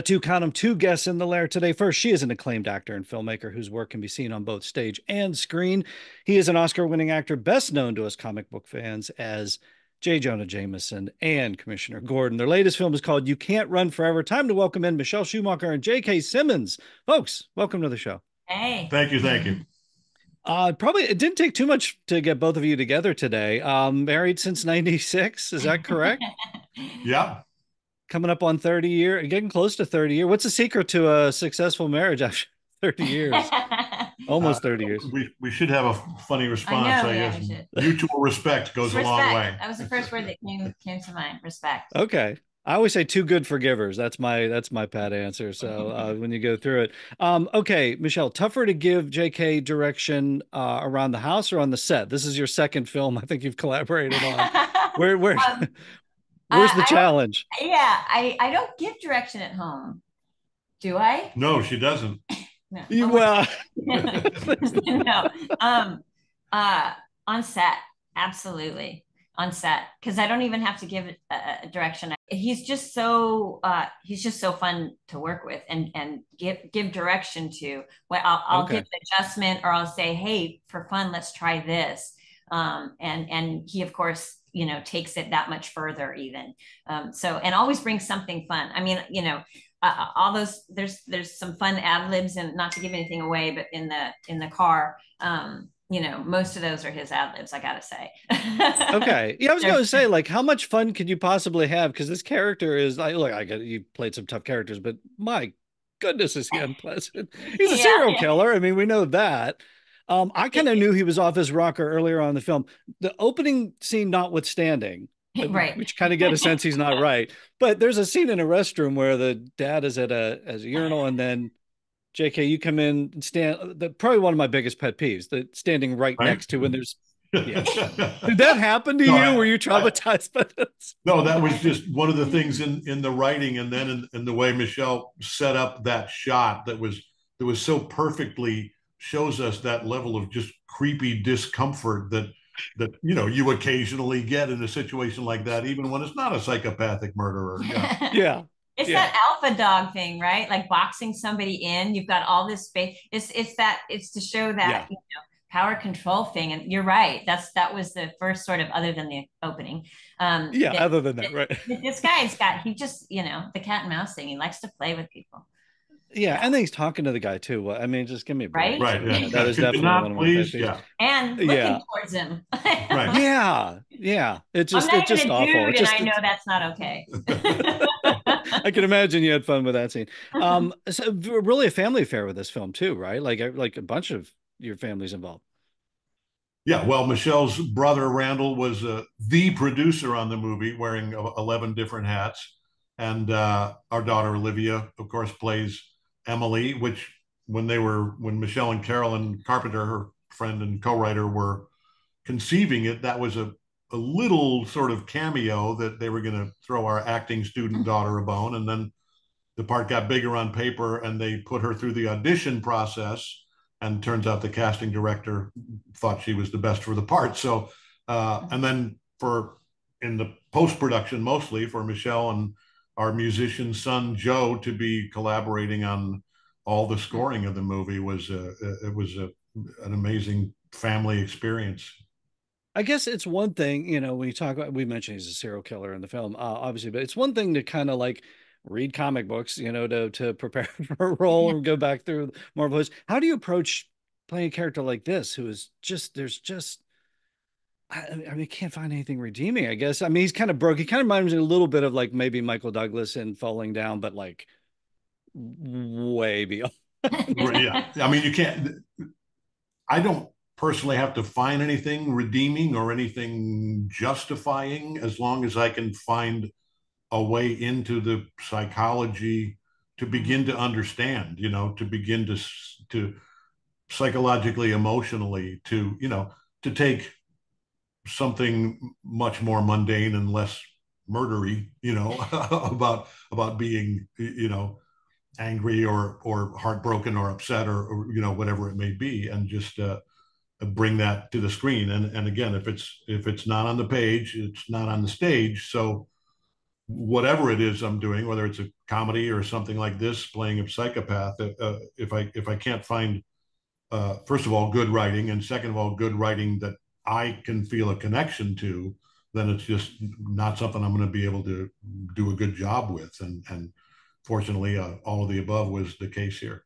Two, count them, two guests in the lair today. First, she is an acclaimed actor and filmmaker whose work can be seen on both stage and screen. He is an Oscar-winning actor, best known to us comic book fans as J. Jonah Jameson and Commissioner Gordon. Their latest film is called You Can't Run Forever. Time to welcome in Michelle Schumacher and J.K. Simmons. Folks, welcome to the show. Hey. Thank you. Thank you. Probably it didn't take too much to get both of you together today. Married since '96, is that correct? Yeah. Coming up on 30 year, getting close to 30 year. What's the secret to a successful marriage after 30 years? Uh, Almost 30 years. we should have a funny I response, know, I yeah, guess. we should. Mutual respect goes a long way. Respect. That was the first word that came to mind. Respect. Okay. I always say too good for givers. That's my pat answer. So when you go through it, okay, Michelle, tougher to give J.K. direction around the house or on the set. This is your second film. I think you've collaborated on. Where Um, where's the I challenge? don't, yeah, I don't give direction at home, do I? No, she doesn't. No. You, Oh my well, God. No. Um, uh, on set, absolutely on set, because I don't even have to give a direction. He's just so fun to work with and give direction to. Well, I'll give okay. an adjustment or I'll say, hey, for fun, let's try this. And he of course takes it that much further even. And always brings something fun. I mean, all those there's some fun ad libs, and not to give anything away, but in the car, most of those are his ad libs, I gotta say. Okay. Yeah, I was going They're- to say, like, how much fun could you possibly have? Because this character is, like, look, I get you played some tough characters, but my goodness, is he unpleasant? He's a yeah, serial yeah. killer. I mean, we know that. I kind of knew he was off his rocker earlier on in the film. The opening scene notwithstanding, Right. which kind of get a sense he's not right. But there's a scene in a restroom where the dad is at a urinal, and then JK, you come in and stand. Probably one of my biggest pet peeves, the standing right Right? next to when there's, yeah. Did that happen to No, you? Were you traumatized by this? no, that was just one of the things in the writing, and then in the way Michelle set up that shot that was so perfectly shows us that level of just creepy discomfort that you occasionally get in a situation like that, even when it's not a psychopathic murderer. Yeah. Yeah, It's yeah, that alpha dog thing, right? Like boxing somebody in, you've got all this space. It's to show that yeah, power control thing. And you're right. That was the first sort of, other than the opening. yeah. That, Other than that, right? this guy's got, he just, the cat and mouse thing. He likes to play with people. Yeah, Yeah. and then he's talking to the guy too. Well, I mean, just give me a break. Right. Right. So Yeah. yeah, that Yeah. is Could you definitely one not, of my pet please? peeves. Yeah. And looking Yeah, towards him. Right. yeah, yeah. It's I'm just not it's even just a awful. dude, It's and just I know it's, that's not okay. I can imagine you had fun with that scene. So really a family affair with this film too, right? Like a bunch of your family's involved. Yeah, well, Michelle's brother Randall was the producer on the movie, wearing 11 different hats, and our daughter Olivia, of course, plays Emily. Which when Michelle and Carolyn Carpenter, her friend and co-writer, were conceiving it, that was a little sort of cameo that they were going to throw our acting student daughter a bone, and then the part got bigger on paper, and they put her through the audition process, and turns out the casting director thought she was the best for the part. So and then for in the post-production, mostly for Michelle and our musician son Joe to be collaborating on all the scoring of the movie was it was an amazing family experience. I guess it's one thing, when you talk about, we mentioned he's a serial killer in the film, obviously, but it's one thing to kind of like read comic books, to prepare for a role and go back through Marvel. How do you approach playing a character like this, who is just, there's just, I mean, can't find anything redeeming, I guess. I mean, he's kind of broke. He kind of reminds me a little bit of like maybe Michael Douglas in Falling Down, but like way beyond. Yeah, I mean, you can't. I don't personally have to find anything redeeming or anything justifying, as long as I can find a way into the psychology to begin to understand, to begin to psychologically, emotionally, to take something much more mundane and less murdery, about being, angry or heartbroken or upset or whatever it may be, and just bring that to the screen. And again, if it's not on the page, it's not on the stage. So whatever it is I'm doing, whether it's a comedy or something like this, playing a psychopath, if I can't find first of all good writing, and second of all good writing that I can feel a connection to, then it's just not something I'm going to be able to do a good job with. And fortunately, all of the above was the case here.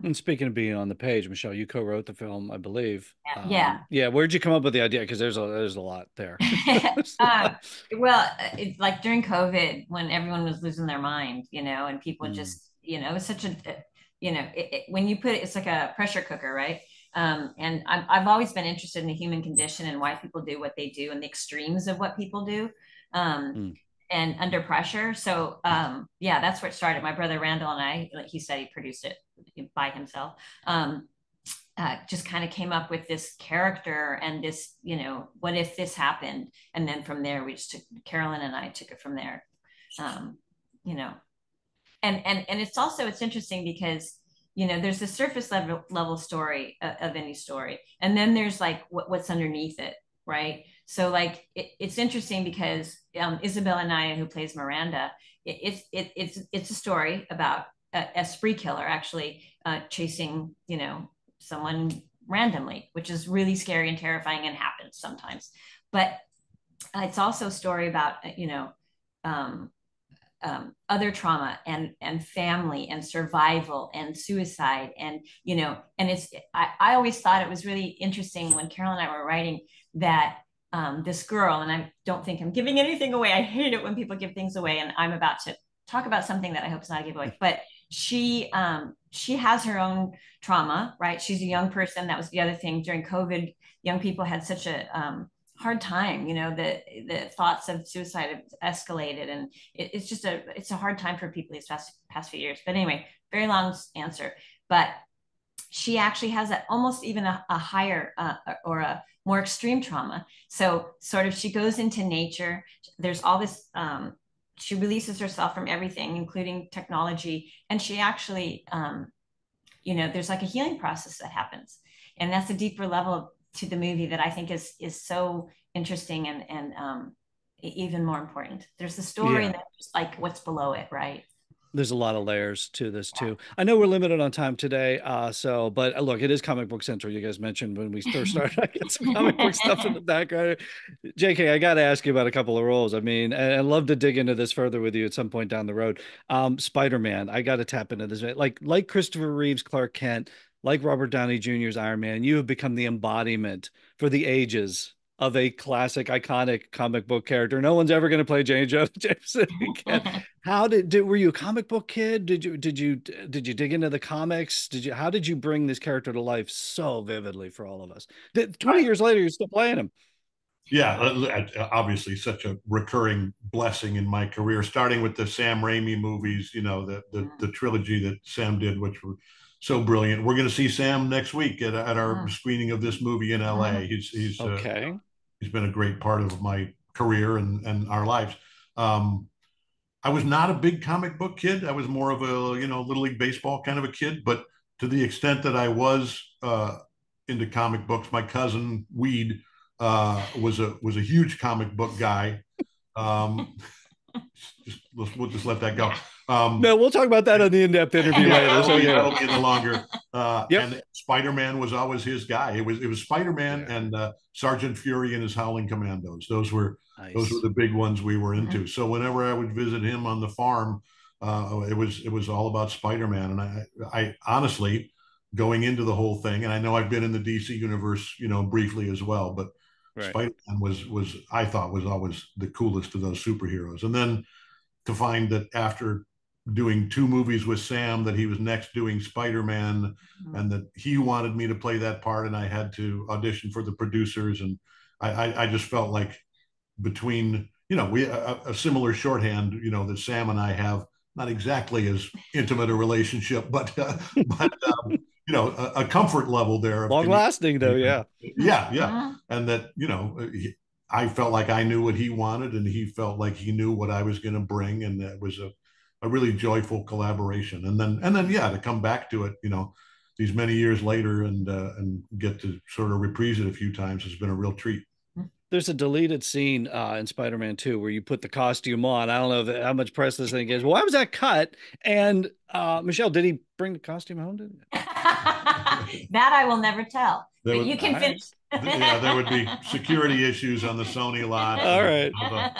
And speaking of being on the page, Michelle, you co-wrote the film, I believe. Yeah. Yeah, where'd you come up with the idea? Because there's a lot there. um, well, it's like during COVID when everyone was losing their mind, and people Mm. just, it was such a, when you put it, it's like a pressure cooker, right? And I've always been interested in the human condition and why people do what they do and the extremes of what people do. Um, Mm. and under pressure. So yeah, that's where it started. My brother Randall and I, like he said, he produced it by himself. Just kind of came up with this character and this, what if this happened? And then from there, we just took Carolyn and I took it from there. Um, you know, and it's interesting because there's the surface level story of any story, and then there's like what's underneath it, right? So like it's interesting because Isabella Naya, who plays Miranda, it's a story about a spree killer actually chasing someone randomly, which is really scary and terrifying and happens sometimes. But it's also a story about um, other trauma and family and survival and suicide and I always thought it was really interesting when Carol and I were writing that this girl, and I don't think I'm giving anything away. I hate it when people give things away, and I'm about to talk about something that I hope is not a giveaway, but she has her own trauma, right? She's a young person. That was the other thing during COVID. Young people had such a hard time. The thoughts of suicide have escalated, and it's a hard time for people these past few years. But anyway, very long answer. But she actually has almost even a higher or a more extreme trauma. So sort of she goes into nature. There's all this. She releases herself from everything, including technology, and she actually, there's like a healing process that happens, and that's a deeper level to the movie that I think is so interesting and even more important. There's the story, Yeah. and then just like what's below it, right? There's a lot of layers to this too. I know we're limited on time today, but look, it is comic book central. You guys mentioned when we first started, I get some comic book stuff in the background. JK, I got to ask you about a couple of roles. I mean, and I'd love to dig into this further with you at some point down the road. Spider-Man, I got to tap into this. Like Christopher Reeve's Clark Kent, like Robert Downey Jr.'s Iron Man, you have become the embodiment for the ages of a classic, iconic comic book character. No one's ever going to play Jane Jonah Jameson again. How were you a comic book kid? Did you dig into the comics? How did you bring this character to life so vividly for all of us? 20 years later, you're still playing him. Yeah, obviously such a recurring blessing in my career, starting with the Sam Raimi movies, the trilogy that Sam did, which were so brilliant. We're going to see Sam next week at our screening of this movie in LA. Okay. He's been a great part of my career and our lives. Um, I was not a big comic book kid. I was more of a little league baseball kind of a kid. But to the extent that I was into comic books, my cousin Weed was a huge comic book guy. Um, we'll just let that go. No, we'll talk about that on the in-depth interview Yeah, later. So yeah. that'll be in the longer. Yep. And Spider-Man was always his guy. It was Spider-Man Yeah. and Sergeant Fury and his Howling Commandos. Those were Nice. the big ones we were into. So whenever I would visit him on the farm, it was all about Spider-Man. And I honestly, going into the whole thing, and I know I've been in the DC universe, briefly as well, but Right. Spider-Man was I thought was always the coolest of those superheroes. And then to find that after doing two movies with Sam, that he was next doing Spider-Man, and that he wanted me to play that part, and I had to audition for the producers, and I just felt like between we a similar shorthand that Sam and I have, not exactly as intimate a relationship, but a comfort level there of Long lasting though, yeah. yeah, and that I felt like I knew what he wanted, and he felt like he knew what I was going to bring, and it was a really joyful collaboration. And then yeah, to come back to it, these many years later and get to sort of reprise it a few times has been a real treat. there's a deleted scene in Spider-Man 2 where you put the costume on. I don't know how much press this thing gets. Why was that cut? And Michelle, did he bring the costume home? That I will never tell. There But would, you can finish. yeah, there would be security issues on the Sony lot. All right.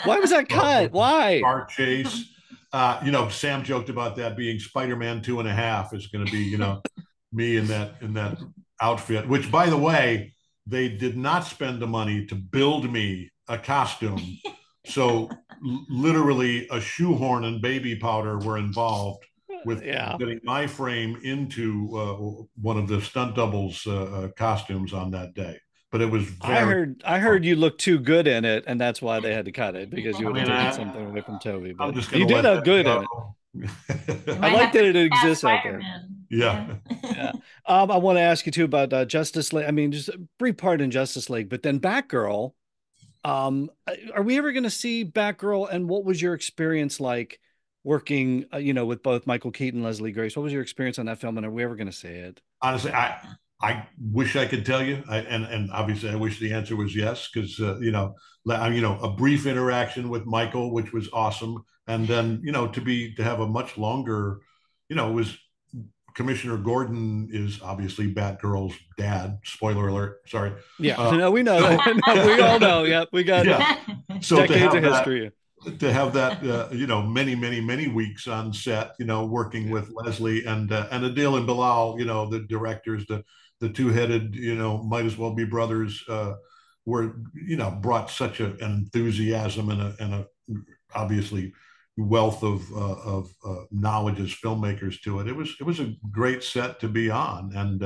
Why was that cut? Why? Car chase. Sam joked about that being Spider-Man 2.5 is going to be, me in that outfit, which by the way, they did not spend the money to build me a costume. So literally a shoehorn and baby powder were involved with getting my frame into one of the stunt doubles costumes on that day. But it was I heard you looked too good in it, and that's why they had to cut it, because you would have taken something away from Toby. But you did look good in it. I like that it exists out there. Yeah. Yeah. I want to ask you too about Justice League. I mean, just a brief part in Justice League, but then Batgirl. Are we ever going to see Batgirl? And what was your experience like working, with both Michael Keaton and Leslie Grace? What was your experience on that film, and are we ever going to see it? Honestly, I wish I could tell you, and obviously I wish the answer was yes, because a brief interaction with Michael, which was awesome, and then to have a much longer, it was Commissioner Gordon is obviously Batgirl's dad. Spoiler alert. Sorry. Yeah, no, we know that. No, we all know. Yeah, we got so decades of history. To have that, many weeks on set, working with Leslie and Adil and Bilal, the directors, the two-headed, might as well be brothers, were, brought such an enthusiasm and a obviously wealth of knowledge as filmmakers to it. It was a great set to be on, and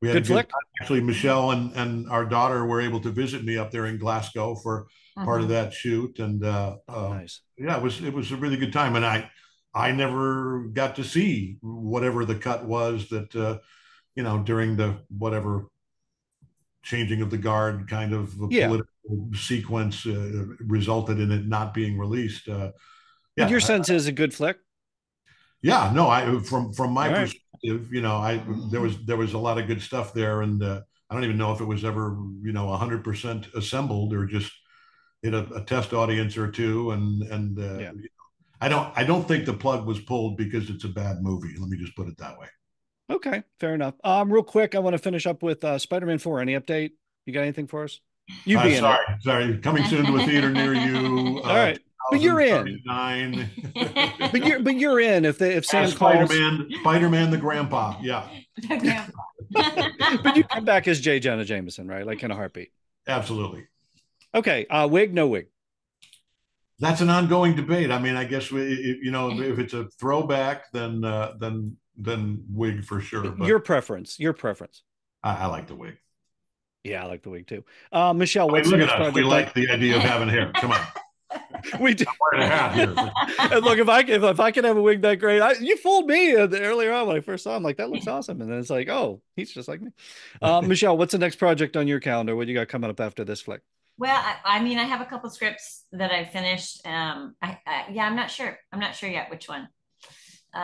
we had good flick. Actually, Michelle and our daughter were able to visit me up there in Glasgow for part of that shoot, and nice. Yeah, it was a really good time, and I never got to see whatever the cut was that during the whatever changing of the guard kind of political sequence resulted in it not being released. Your sense is a good flick. Yeah, no, from my perspective, there was a lot of good stuff there, and I don't even know if it was ever 100% assembled or just hit a test audience or two, and I don't think the plug was pulled because it's a bad movie. Let me just put it that way. Okay, fair enough. Real quick, I want to finish up with Spider-Man 4. Any update? You got anything for us? You being sorry, coming soon to a theater near you. All right. But you're in. but you're in if Sam calls Spider-Man the grandpa. Yeah. But you come back as J. Jonah Jameson, right? Like in a heartbeat. Absolutely. Okay. Wig, no wig. That's an ongoing debate. I mean, I guess if it's a throwback, then wig for sure. But your preference. I like the wig. Yeah, I like the wig too. Michelle, what's look at us. We like the idea of having hair. Come on. We do. I'm wearing a hat here. And look, if I can have a wig that great, you fooled me earlier on when I first saw him. Like, that looks awesome, and then it's like, oh, he's just like me. Michelle, what's the next project on your calendar? What do you got coming up after this flick? Well, I mean, I have a couple scripts that I finished. I'm not sure. I'm not sure yet which one.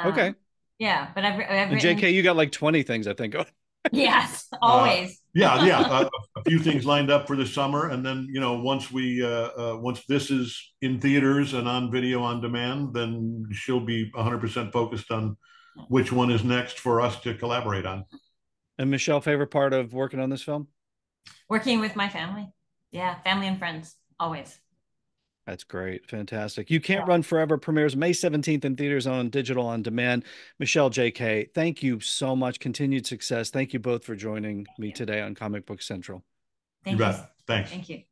Okay. Yeah, but I've written... JK, you got like 20 things, I think. Yes, always. A few things lined up for the summer, and then once this is in theaters and on video on demand, then she'll be 100% focused on which one is next for us to collaborate on. And Michelle, favorite part of working on this film? Working with my family. Yeah, family and friends, always. That's great. Fantastic. You Can't Run Forever premieres May 17th in theaters, on digital on demand. Michelle, JK, thank you so much. Continued success. Thank you both for joining me today on Comic Book Central. You bet. Thanks. Thank you.